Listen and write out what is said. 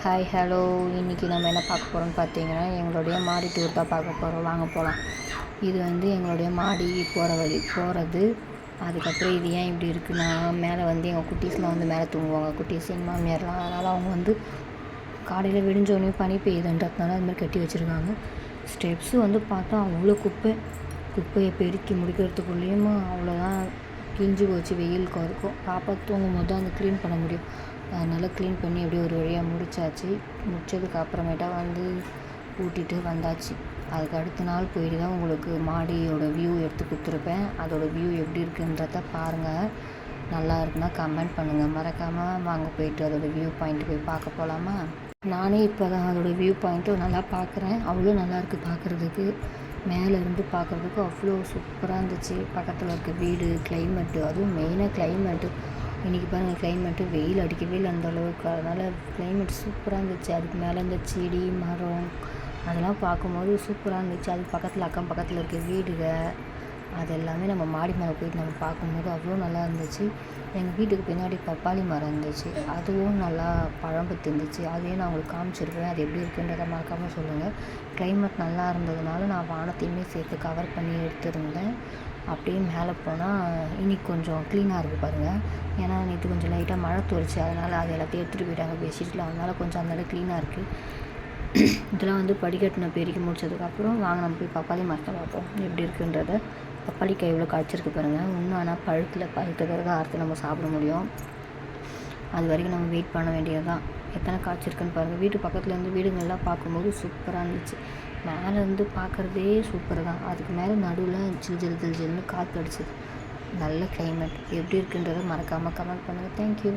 Hi hello. இன்றைக்கி நம்ம என்ன பார்க்க போகிறோம்னு பார்த்தீங்கன்னா, எங்களுடைய மாடி டூர் தான் பார்க்க போகிறோம். வாங்க போகலாம். இது எங்களுடைய மாடி போகிறது. அதுக்கப்புறம் இது ஏன் இப்படி இருக்குன்னா, மேலே எங்கள் குட்டீஸ்லாம் மேலே தூங்குவாங்க. குட்டீஸ் எங்கள் மாமியார்லாம். அதனால் அவங்க காலையில் விடிஞ்சோடனே பனி பெய்யுதுன்றதுனால அதுமாதிரி கட்டி வச்சுருக்காங்க. ஸ்டெப்ஸு பார்த்தா அவ்வளோ குப்பையை பெருக்கி முடிக்கிறதுக்குள்ளேயும் அவ்வளோதான் கிழிஞ்சு போச்சு. வெயிலுக்கு இருக்கும். பாப்பா தூங்கும்போது தான் க்ளீன் பண்ண முடியும். அதனால் க்ளீன் பண்ணி அப்படியே ஒரு வழியாக முடித்தாச்சு. முடித்ததுக்கு அப்புறமேட்டா ஊட்டிட்டு வந்தாச்சு. அதுக்கு அடுத்த நாள் போயிட்டு தான் உங்களுக்கு மாடியோட வியூ எடுத்து கொடுத்துருப்பேன். அதோடய வியூ எப்படி இருக்குன்றத பாருங்கள். நல்லா இருக்குன்னா கமெண்ட் பண்ணுங்கள். மறக்காமல் வாங்க போயிட்டு அதோடய வியூ பாயிண்ட் போய் பார்க்க போகலாமா? நானே இப்போ தான் அதோடய வியூ பாயிண்ட்டு நல்லா பார்க்குறேன். அவ்வளோ நல்லாயிருக்கு பார்க்குறதுக்கு. மேலேருந்து பார்க்குறதுக்கு அவ்வளோ சூப்பராக இருந்துச்சு. பக்கத்தில் இருக்க வீடு, கிளைமேட்டு, அதுவும் மெயினாக கிளைமேட்டு. இன்றைக்கி பாருங்கள், கிளைமேட்டு வெயில் அடிக்கவே இல்லை அந்தளவுக்கு. அதனால் கிளைமேட் சூப்பராக இருந்துச்சு. அதுக்கு மேலே இந்த செடி, மரம் அதெல்லாம் பார்க்கும்போது சூப்பராக இருந்துச்சு. அதுக்கு பக்கத்தில் அக்கம் பக்கத்தில் இருக்க வீடுக அது எல்லாமே நம்ம மாடி மேலே போயிட்டு நம்ம பார்க்கும்போது அவ்வளோ நல்லா இருந்துச்சு. எங்கள் வீட்டுக்கு பின்னாடி பப்பாளி மரம் இருந்துச்சு. அதுவும் நல்லா பழம் பற்றி இருந்துச்சு. அதையும் நான் உங்களுக்கு காமிச்சிருப்பேன். அது எப்படி இருக்குன்றதை மறக்காமல் சொல்லுங்கள். கிளைமேட் நல்லா இருந்ததுனால நான் வானத்தையுமே சேர்த்து கவர் பண்ணி எடுத்துருந்தேன். அப்படியே மேலே போனால் இன்றைக்கி கொஞ்சம் க்ளீனாக இருக்குது பாருங்கள். ஏன்னா நேற்று கொஞ்சம் லைட்டாக மழை தோறிச்சு. அதனால் அது எல்லாத்தையும் எடுத்துகிட்டு போயிட்டாங்க பெட்ஷீட்டில். அதனால் கொஞ்சம் அந்த இடம் க்ளீனாக இருக்குது. இதெல்லாம் படிக்கட்டு நான் பெருக்கி முடிச்சதுக்கப்புறம் வாங்க நம்ம போய் பப்பாளி மரத்தை பார்ப்போம் எப்படி இருக்குன்றத. பப்பாளிக்காய் எவ்வளோ காய்ச்சிருக்கு பாருங்கள். இன்னும் ஆனால் பழுத்த பிறகு அறுத்து நம்ம சாப்பிட முடியும். அது வரைக்கும் நம்ம வெயிட் பண்ண வேண்டியது தான். எத்தனை காய்ச்சிருக்குன்னு பாருங்கள். வீட்டு பக்கத்துலேருந்து வீடுங்கள்லாம் பார்க்கும்போது சூப்பராக இருந்துச்சு. மேலேருந்து பார்க்குறதே சூப்பர் தான். அதுக்கு மேலே நடுவில் ஜில்னு காற்று அடிச்சிது. நல்ல கிளைமேட் எப்படி இருக்குன்றதை மறக்காமல் கமெண்ட் பண்ணுங்கள். தேங்க்யூ.